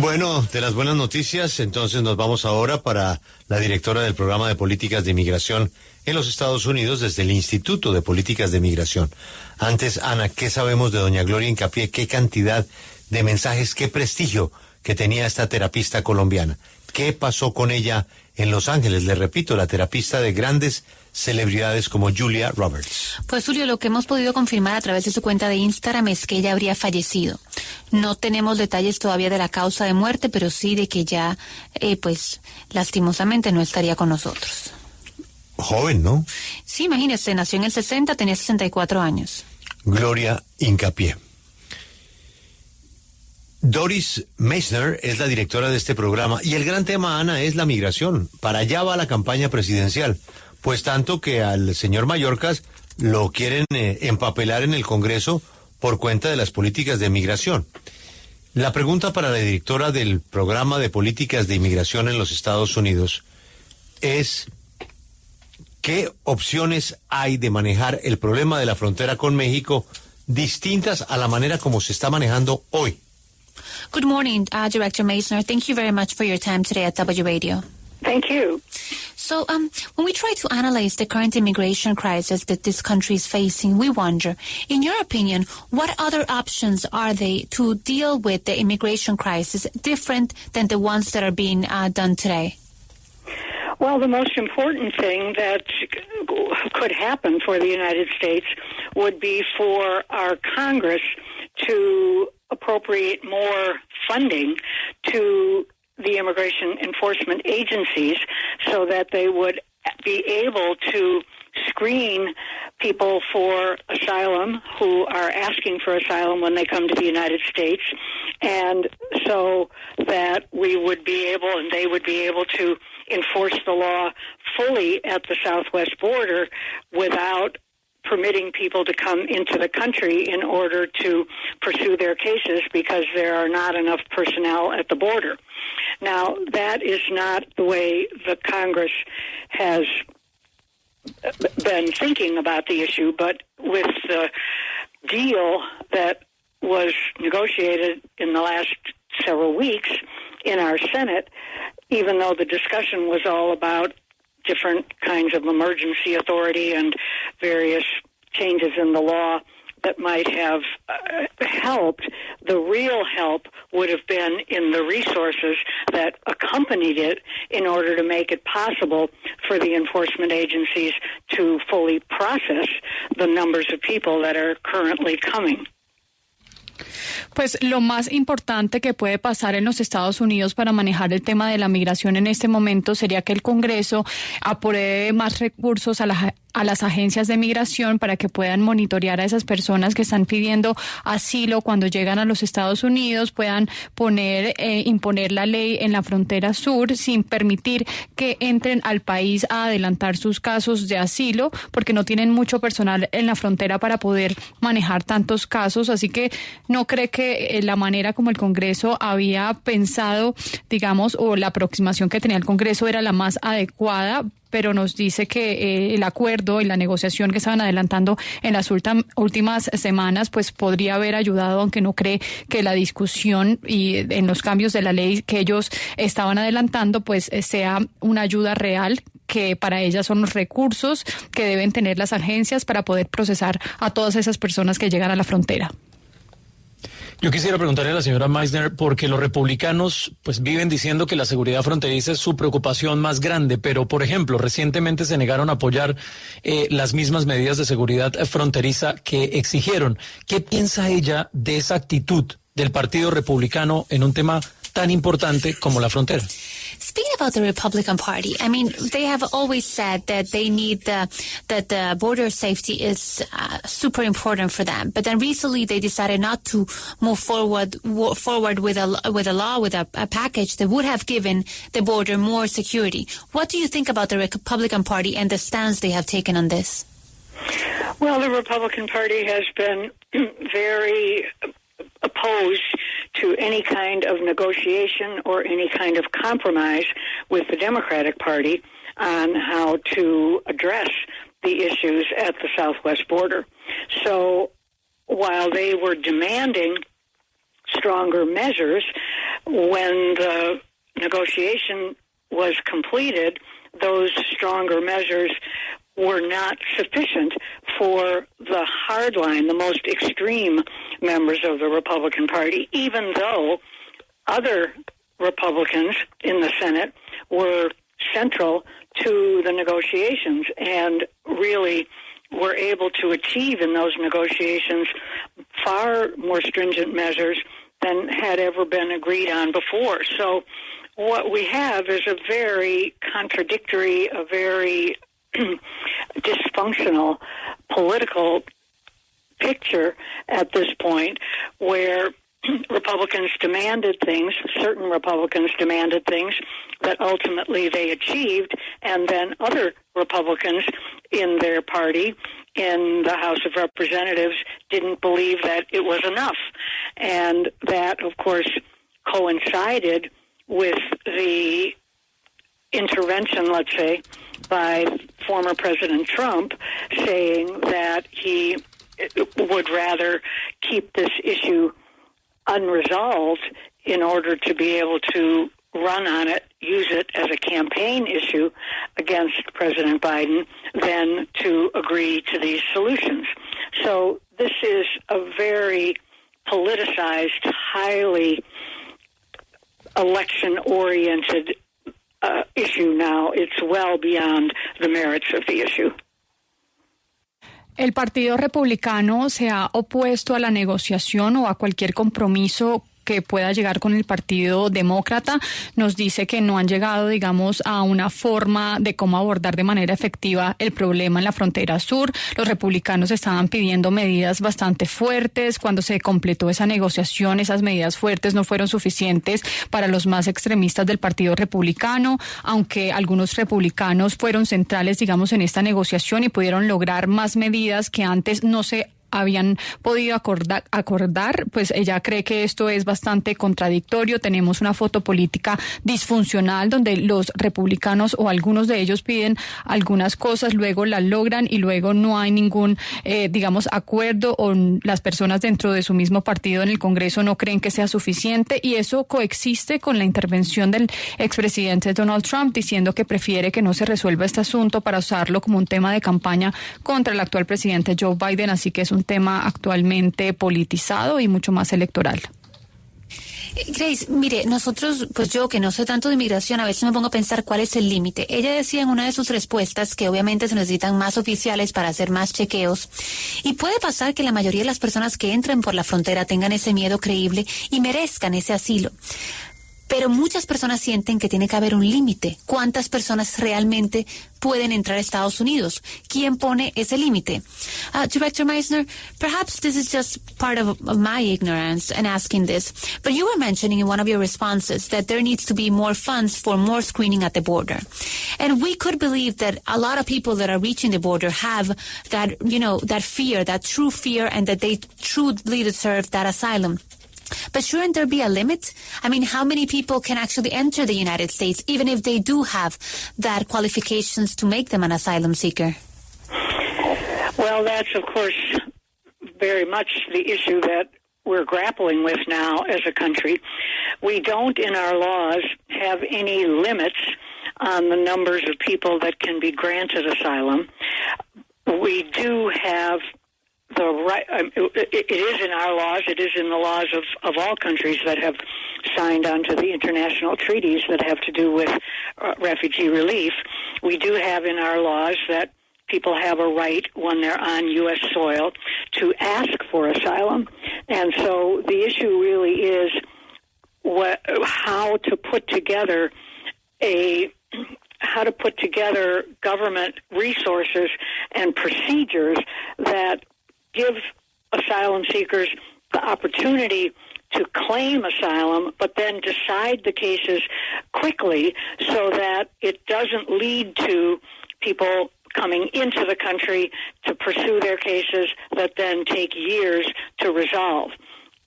Bueno, de las buenas noticias, entonces nos vamos ahora para la directora del Programa de Políticas de Inmigración en los Estados Unidos desde el Instituto de Políticas de Migración. Antes, Ana, ¿qué sabemos de doña Gloria Hincapié? ¿Qué cantidad de mensajes, qué prestigio que tenía esta terapista colombiana? ¿Qué pasó con ella en Los Ángeles? Le repito, la terapista de grandes celebridades como Julia Roberts. Pues Julio, lo que hemos podido confirmar a través de su cuenta de Instagram es que ella habría fallecido. No tenemos detalles todavía de la causa de muerte, pero sí de que ya, pues, lastimosamente no estaría con nosotros. Joven, ¿no? Sí, imagínese, nació en el 60, tenía 64 años. Gloria Hincapié. Doris Meissner es la directora de este programa y el gran tema, Ana, es la migración. Para allá va la campaña presidencial, pues tanto que al señor Mayorkas lo quieren empapelar en el Congreso por cuenta de las políticas de migración. La pregunta para la directora del Programa de Políticas de Inmigración en los Estados Unidos es: ¿qué opciones hay de manejar el problema de la frontera con México distintas a la manera como se está manejando hoy? Good morning, Director Meissner. Thank you very much for your time today at W Radio. Thank you. So, when we try to analyze the current immigration crisis that this country is facing, we wonder, in your opinion, what other options are they to deal with the immigration crisis different than the ones that are being done today? Well, the most important thing that could happen for the United States would be for our Congress to appropriate more funding to the immigration enforcement agencies so that they would be able to screen people for asylum who are asking for asylum when they come to the United States, and so that we would be able and they would be able to enforce the law fully at the southwest border without permitting people to come into the country in order to pursue their cases because there are not enough personnel at the border. Now, that is not the way the Congress has been thinking about the issue, but with the deal that was negotiated in the last several weeks in our Senate, even though the discussion was all about different kinds of emergency authority and various changes in the law that might have helped, the real help would have been in the resources that accompanied it in order to make it possible for the enforcement agencies to fully process the numbers of people that are currently coming. Pues lo más importante que puede pasar en los Estados Unidos para manejar el tema de la migración en este momento sería que el Congreso apruebe más recursos a las agencias de migración para que puedan monitorear a esas personas que están pidiendo asilo cuando llegan a los Estados Unidos, puedan imponer la ley en la frontera sur sin permitir que entren al país a adelantar sus casos de asilo, porque no tienen mucho personal en la frontera para poder manejar tantos casos. Así que no cree que la manera como el Congreso había pensado, digamos, o la aproximación que tenía el Congreso era la más adecuada, pero nos dice que el acuerdo y la negociación que estaban adelantando en las últimas semanas pues podría haber ayudado, aunque no cree que la discusión y en los cambios de la ley que ellos estaban adelantando pues sea una ayuda real, que para ellas son los recursos que deben tener las agencias para poder procesar a todas esas personas que llegan a la frontera. Yo quisiera preguntarle a la señora Meissner, porque los republicanos pues viven diciendo que la seguridad fronteriza es su preocupación más grande, pero por ejemplo recientemente se negaron a apoyar las mismas medidas de seguridad fronteriza que exigieron. ¿Qué piensa ella de esa actitud del Partido Republicano en un tema tan importante como la frontera? Speaking about the Republican Party, I mean, they have always said that they need that the border safety is super important for them. But then recently they decided not to move forward with a package that would have given the border more security. What do you think about the Republican Party and the stance they have taken on this? Well, the Republican Party has been very opposed to any kind of negotiation or any kind of compromise with the Democratic Party on how to address the issues at the southwest border. So while they were demanding stronger measures. When the negotiation was completed, those stronger measures were not sufficient for the hardline, the most extreme members of the Republican Party, even though other Republicans in the Senate were central to the negotiations and really were able to achieve in those negotiations far more stringent measures than had ever been agreed on before. So what we have is a very contradictory, a very dysfunctional political picture at this point, where Republicans demanded things, certain Republicans demanded things that ultimately they achieved, and then other Republicans in their party in the House of Representatives didn't believe that it was enough. And that, of course, coincided with the intervention, let's say, by former President Trump, saying that he would rather keep this issue unresolved in order to be able to run on it, use it as a campaign issue against President Biden, than to agree to these solutions. So this is a very politicized, highly election-oriented issue now. It's well beyond the merits of the issue. El Partido Republicano se ha opuesto a la negociación o a cualquier compromiso que pueda llegar con el Partido Demócrata. Nos dice que no han llegado, digamos, a una forma de cómo abordar de manera efectiva el problema en la frontera sur. Los republicanos estaban pidiendo medidas bastante fuertes. Cuando se completó esa negociación, esas medidas fuertes no fueron suficientes para los más extremistas del Partido Republicano, aunque algunos republicanos fueron centrales, digamos, en esta negociación y pudieron lograr más medidas que antes no se habían podido acordar, pues ella cree que esto es bastante contradictorio. Tenemos una foto política disfuncional donde los republicanos o algunos de ellos piden algunas cosas, luego las logran y luego no hay ningún, digamos, acuerdo, o las personas dentro de su mismo partido en el Congreso no creen que sea suficiente, y eso coexiste con la intervención del expresidente Donald Trump diciendo que prefiere que no se resuelva este asunto para usarlo como un tema de campaña contra el actual presidente Joe Biden, así que es un tema actualmente politizado y mucho más electoral. Grace, mire, nosotros, pues yo que no sé tanto de inmigración, a veces me pongo a pensar cuál es el límite. Ella decía en una de sus respuestas que obviamente se necesitan más oficiales para hacer más chequeos, y puede pasar que la mayoría de las personas que entren por la frontera tengan ese miedo creíble y merezcan ese asilo. Pero muchas personas sienten que tiene que haber un límite. ¿Cuántas personas realmente pueden entrar a Estados Unidos? ¿Quién pone ese límite? Director Meissner, perhaps this is just part of my ignorance in asking this, but you were mentioning in one of your responses that there needs to be more funds for more screening at the border. And we could believe that a lot of people that are reaching the border have that, that fear, that true fear, and that they truly deserve that asylum. But shouldn't there be a limit? I mean, how many people can actually enter the United States, even if they do have that qualifications to make them an asylum seeker? Well, that's, of course, very much the issue that we're grappling with now as a country. We don't, in our laws, have any limits on the numbers of people that can be granted asylum. We do have the right, it is in our laws, it is in the laws of all countries that have signed onto the international treaties that have to do with refugee relief. We do have in our laws that people have a right when they're on U.S. soil to ask for asylum. And so the issue really is how to put together government resources and procedures that give asylum seekers the opportunity to claim asylum, but then decide the cases quickly so that it doesn't lead to people coming into the country to pursue their cases that then take years to resolve.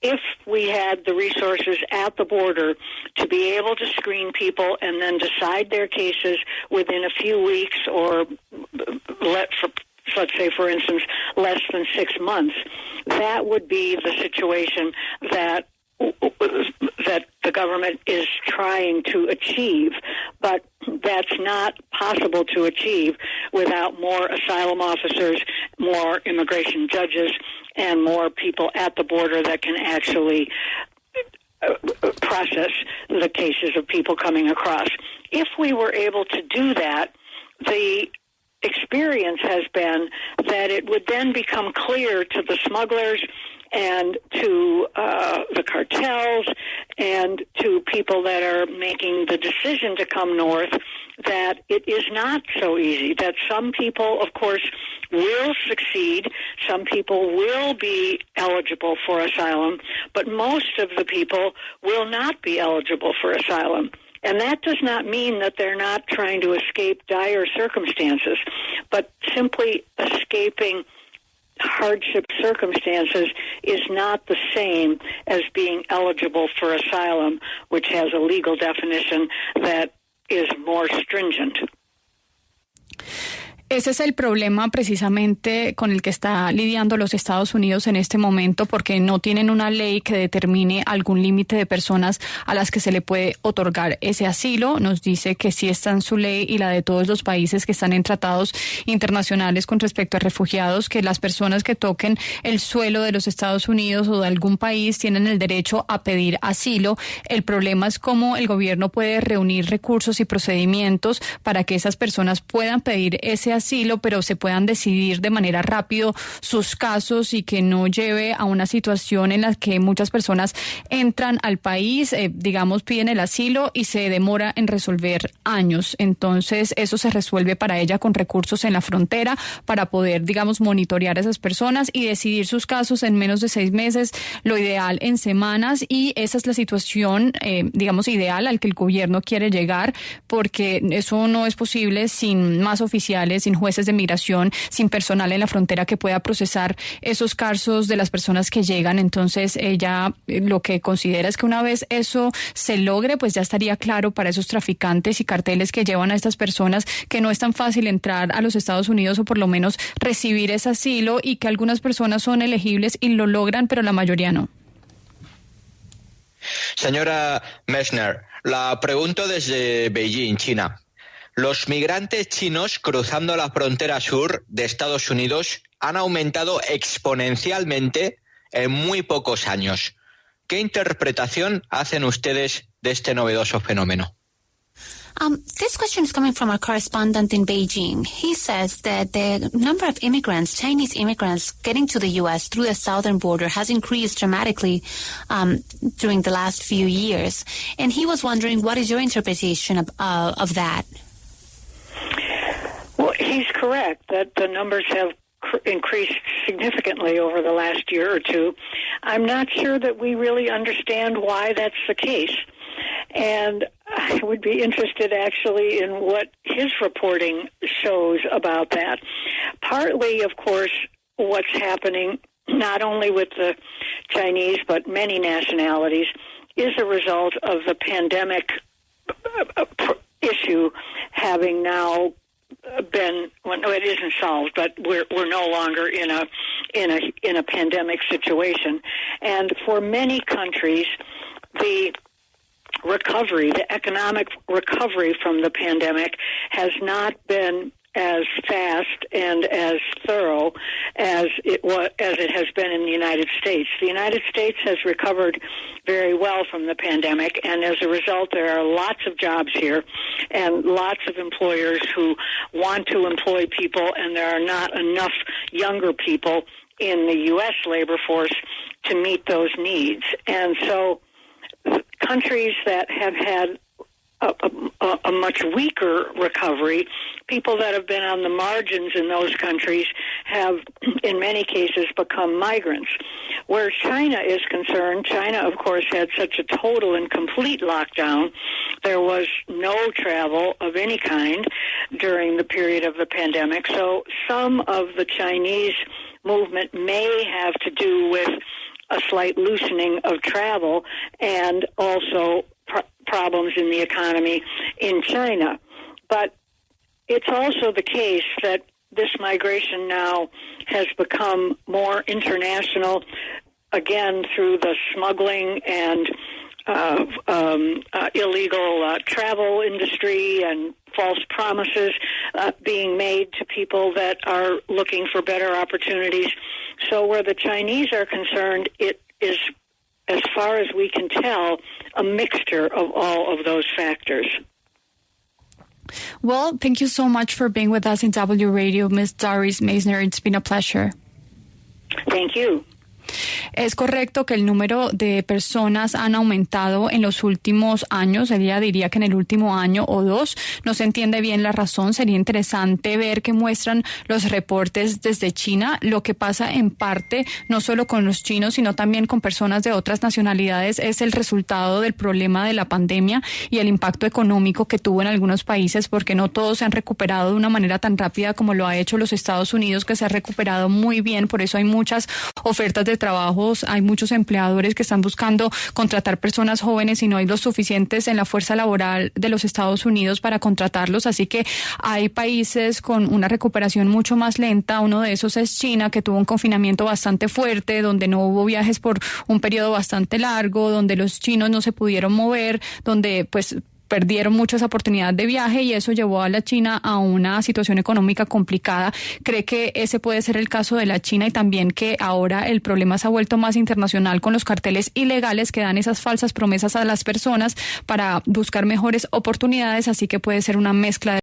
If we had the resources at the border to be able to screen people and then decide their cases within a few weeks, or let's say, for instance, less than 6 months, that would be the situation that that the government is trying to achieve, but that's not possible to achieve without more asylum officers, more immigration judges, and more people at the border that can actually process the cases of people coming across. If we were able to do that, the experience has been that it would then become clear to the smugglers and to the cartels and to people that are making the decision to come north that it is not so easy, that some people, of course, will succeed, some people will be eligible for asylum, but most of the people will not be eligible for asylum. And that does not mean that they're not trying to escape dire circumstances, but simply escaping hardship circumstances is not the same as being eligible for asylum, which has a legal definition that is more stringent. Ese es el problema precisamente con el que está lidiando los Estados Unidos en este momento, porque no tienen una ley que determine algún límite de personas a las que se le puede otorgar ese asilo. Nos dice que sí está en su ley y la de todos los países que están en tratados internacionales con respecto a refugiados, que las personas que toquen el suelo de los Estados Unidos o de algún país tienen el derecho a pedir asilo. El problema es cómo el gobierno puede reunir recursos y procedimientos para que esas personas puedan pedir ese asilo, pero se puedan decidir de manera rápido sus casos y que no lleve a una situación en la que muchas personas entran al país, digamos, piden el asilo y se demora en resolver años. Entonces, eso se resuelve para ella con recursos en la frontera para poder, digamos, monitorear a esas personas y decidir sus casos en menos de 6 meses, lo ideal en semanas, y esa es la situación, digamos, ideal al que el gobierno quiere llegar, porque eso no es posible sin más oficiales, sin jueces de migración, sin personal en la frontera que pueda procesar esos casos de las personas que llegan. Entonces ella lo que considera es que una vez eso se logre, pues ya estaría claro para esos traficantes y carteles que llevan a estas personas que no es tan fácil entrar a los Estados Unidos o por lo menos recibir ese asilo, y que algunas personas son elegibles y lo logran, pero la mayoría no. Señora Meissner, la pregunto desde Beijing, China. Los migrantes chinos cruzando la frontera sur de Estados Unidos han aumentado exponencialmente en muy pocos años. ¿Qué interpretación hacen ustedes de este novedoso fenómeno? This question is coming from our correspondent in Beijing. He says that the number of immigrants, Chinese immigrants, getting to the U.S. through the southern border has increased dramatically during the last few years. And he was wondering, what is your interpretation of that? Well, he's correct that the numbers have increased significantly over the last year or two. I'm not sure that we really understand why that's the case. And I would be interested actually in what his reporting shows about that. Partly, of course, what's happening not only with the Chinese but many nationalities is a result of the pandemic issue having now been, well, no, it isn't solved, but we're no longer in a pandemic situation. And for many countries, the economic recovery from the pandemic has not been as fast and as thorough as it has been in the United States. The United States has recovered very well from the pandemic, and as a result, there are lots of jobs here and lots of employers who want to employ people, and there are not enough younger people in the U.S. labor force to meet those needs. And so countries that have had a much weaker recovery, people that have been on the margins in those countries have, in many cases, become migrants. Where China is concerned, China, of course, had such a total and complete lockdown. There was no travel of any kind during the period of the pandemic. So some of the Chinese movement may have to do with a slight loosening of travel and also problems in the economy in China. But it's also the case that this migration now has become more international. again, through the smuggling and illegal travel industry and false promises being made to people that are looking for better opportunities. So where the Chinese are concerned, it is, as far as we can tell, a mixture of all of those factors. Well, thank you so much for being with us in W Radio, Ms. Doris Meissner. It's been a pleasure. Thank you. Es correcto que el número de personas han aumentado en los últimos años. Ella diría que en el último año o dos. No se entiende bien la razón. Sería interesante ver qué muestran los reportes desde China. Lo que pasa en parte, no solo con los chinos, sino también con personas de otras nacionalidades, es el resultado del problema de la pandemia y el impacto económico que tuvo en algunos países, porque no todos se han recuperado de una manera tan rápida como lo ha hecho los Estados Unidos, que se ha recuperado muy bien. Por eso hay muchas ofertas de trabajos, hay muchos empleadores que están buscando contratar personas jóvenes y no hay los suficientes en la fuerza laboral de los Estados Unidos para contratarlos, así que hay países con una recuperación mucho más lenta. Uno de esos es China, que tuvo un confinamiento bastante fuerte, donde no hubo viajes por un periodo bastante largo, donde los chinos no se pudieron mover, donde pues perdieron muchas oportunidades de viaje y eso llevó a la China a una situación económica complicada. ¿Cree que ese puede ser el caso de la China y también que ahora el problema se ha vuelto más internacional con los carteles ilegales que dan esas falsas promesas a las personas para buscar mejores oportunidades, así que puede ser una mezcla de